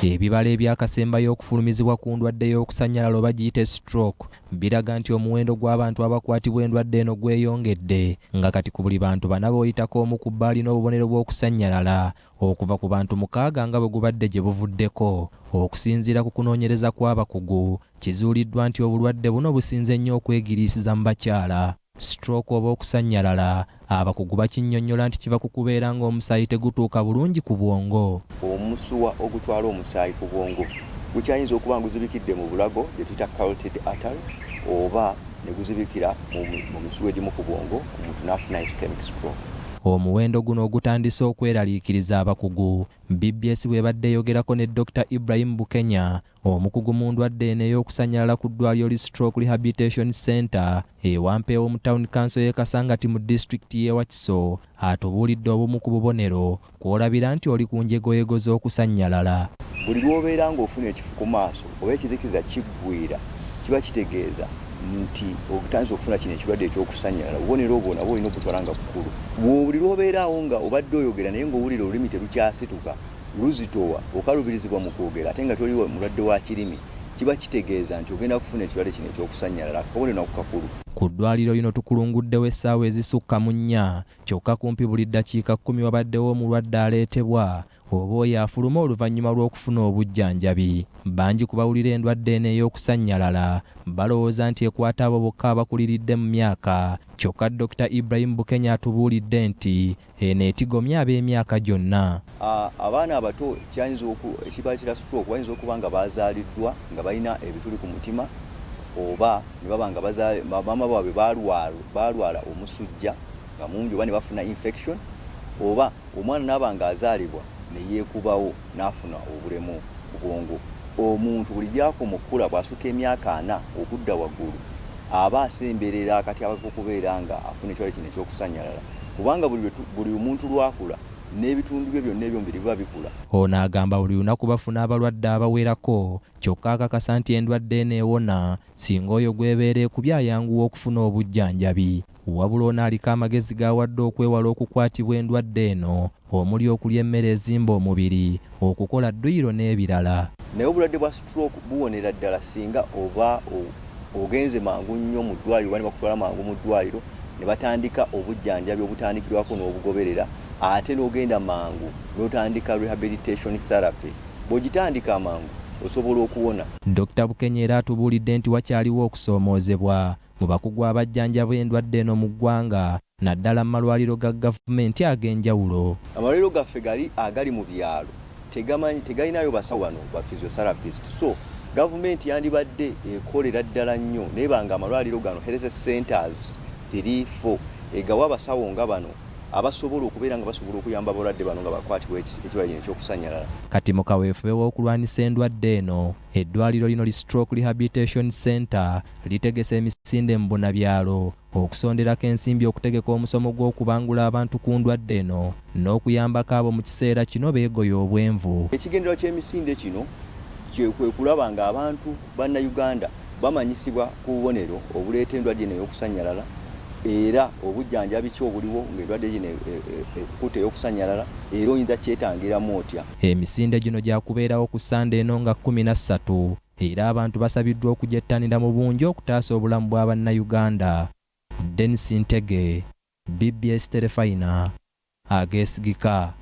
Ebibala ebyakasembayo okufulumizibwa ku ndwadde y'okusannyalala oba giyite stroke biraga nti omuwendo gw'abantu abakwatibwa endwadde eno gweyongedde, nga kati ku buli bantu bana b'oyitako omu ku bba alina obubonero bw'okusannyalala okuva ku bantu 6 nga bwe gubadde gye buvuddeko. Okusinziira ku kunoonyereza kw'abakugu, kizuuliddwa nti obulwadde buno businze nnyo okwegiriisiza mu bakyala. Stroke oba okusannyalala, abakugu bakinnyonnyola nti kiva ku kubeera ng'omusaayi tegutuuka bulungi ku bwongo. Omusuwa ogutwala omusaayi ku bwongo gukyayinza okuba nguzibikidde mu bulago gye tuyita carotid artery oba ne guzibikira mu misuwa egimu ku bwongo omuntu n'afuna ischemic stroke. Omuwendo guno ogutandise okweraliikiriza abakugu. BBS bw'ebadde eyogerako ne Dr. Ibrahim Bukenya, omukugu mu ndwadde eno ey'okusannyalala ku ddwaliro li Stroke Rehabilitation Center ewampeewo mu Town Council y'e Kasangati mu disitulikiti y'e Wakiso, atubuulidde obumu ku bubonero kw'olabira nti oli ku njegoyego z'okusannyalala. Buli lw'obeera ng'ofuna ekifu ku maaso oba ekizikiza kiggwira, kiba kitegeeza nti ogutandise okufuna kino ekirwadde ekyokusannyalala. Obubonero obwo nabwo olina okutwala nga bukulu. Buli lw'obeeraawo nga obadde oyogera naye ng'owulira olulimi terukyasituka, luzitowa, okalubirizibwa mu kwogera ate nga toli mulwadde wa kirimi, kiba kitegeeza nti ogenda kufuna ekirwadde kino ekyokusannyalala. Akabonero nako kakulu. Ku ddwaliro lino tukulunguddewo essaawa ezisukka mu 4, kyokka kumpi buli ddakiika 10 wabaddewo omulwadde aleetebwa oba oyo afuluma oluvannyuma lw'okufuna obujjanjabi. Bangi ku bawulira endwadde eno ey'okusannyalala balowooza nti ekwata abo bokka abakuliridde mu myaka, kyokka Dr. Ibrahim Bukenya atubuulidde nti eno etigomya ab'emyaka gyonna. Abaana abato ekibaletera stroke bayinza okuba nga bazaaliddwa nga balina ebituli ku mutima oba ne baba nga maama baabwe balwala omusujja nga mungi oba ne bafuna infection oba omwana n'aba nga azaalibwa ne yeekubawo n'afuna obulemu ku bwongo. Omuntu buli gy'akoma okukula bw'asuka emyaka 4 okudda waggulu aba asemberera akati okubeera nga afuna ekirwadde kino ekyokusannyalala, kubanga buli omuntu lwakula n'ebitundu bye byonna ebyomubiri biba bikula. Ono agamba buli lunaku bafuna abalwadde abawerako, kyokka akakasa nti endwadde eno ewona singa oyo gw'ebeera ekubye ayanguwa okufuna obujjanjabi. Wabula ono aliko amagezi g'awadde okwewala okukwatibwa endwadde eno omuli okulya emmere ezimba omubiri, okukola dduyiro n'ebirala. Naye obulwadde bwa stroke buwonera ddala singa oba ogenze mangu nnyo mu ddwaliro oba ne bakutwala mangu mu ddwaliro ne batandika obujjanjabi obutandikirwako n'obugoberera, ate n'ogenda mangu n'otandika rehabilitation therapy. Bw'ogitandika mangu osobola okuwona. Dr. Bukenya era atubuulidde nti wakyaliwo okusoomoozebwa mu bakugu abajjanjaba endwadde eno mu ggwanga, naddala mu malwaliro ga gavumenti ag'enjawulo. Amalwaliro gaffe agali mu byalo tegalinayo basawo bano ba physiotherapist, so gavumenti yandibadde ekolera ddala nnyo nebanga amalwaliro gano health centers 3-4 egawa abasawo nga bano abasobola okubeera nga basobola okuyamba abalwadde bano nga bakwatibwa ekirwadde ekyokusannyalala. Kati mu kaweefube w'okulwanyisa endwadde eno, eddwaliro lino li Stroke Rehabilitation Center litegese emisinde mu bunabyalo okusonderako ensimbi okutegeka omusomo gw'okubangula abantu ku ndwadde eno n'okuyambako abo mu kiseera kino beegoya obwenvu. Ekigendererwa ky'emisinde kino kwe kulaba nga abantu bannayuganda bamanyisibwa ku bubonero obuleeta endwadde eno ey'okusannyalala era obujjanjabi ki obuliwo ng'endwadde gino ekukuta ey'okusannyalala era oyinza kyetangiramu otya. Emisinde gino gyakubeerawo ku Sande eno nga 13 era abantu basabiddwa okugyettanira mu bungi okutaasa obulamu bw'Abannayuganda. Dennis Ntege, BBS Terefayina, Ageesigika.